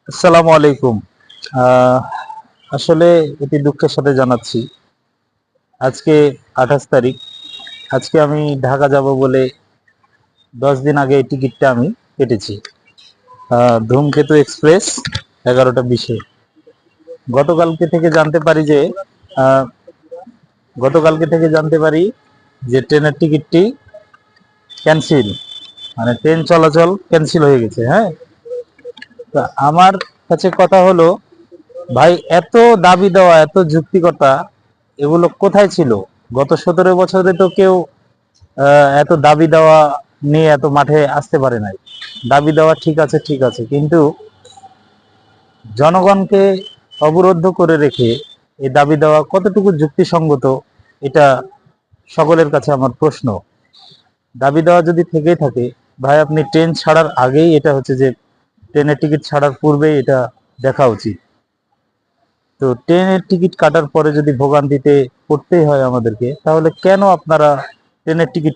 আসসালামু আলাইকুম। আহ, আসলে অতি দুঃখের সাথে জানাচ্ছি, আজকে 28 তারিখ। আজকে আমি ঢাকা যাব বলে 10 দিন আগে এই টিকিটটা আমি কেটেছি। ধূমকেতু এক্সপ্রেস 11টা 20-এ। গতকালকে থেকে জানতে পারি যে আহ, গতকালকে থেকে জানতে পারি যে ট্রেনের টিকিটটি ক্যান্সেল, মানে ট্রেন চলাচল ক্যান্সেল হয়ে গেছে। হ্যাঁ, তা আমার কাছে কথা হলো, ভাই এত দাবি দেওয়া, এত যুক্তিকতা, এগুলো কোথায় ছিল? গত 17 বছরে তো কেউ এত দাবি দেওয়া নিয়ে এত মাঠে আসতে পারে নাই। দাবি দেওয়া ঠিক আছে, ঠিক আছে, কিন্তু জনগণকে অবরুদ্ধ করে রেখে এই দাবি দেওয়া কতটুকু যুক্তিসঙ্গত, এটা সকলের কাছে আমার প্রশ্ন। দাবি দেওয়া যদি থেকেই থাকে, ভাই আপনি ট্রেন ছাড়ার আগেই, এটা হচ্ছে যে ট্রেনের টিকিট ছাড়ার পূর্বেই এটা দেখা উচিত। তো ট্রেনের টিকিট কাটার পরে যদি ভোগান্তিতে পড়তেই হয় আমাদেরকে, তাহলে কেন আপনারা ট্রেনের টিকিট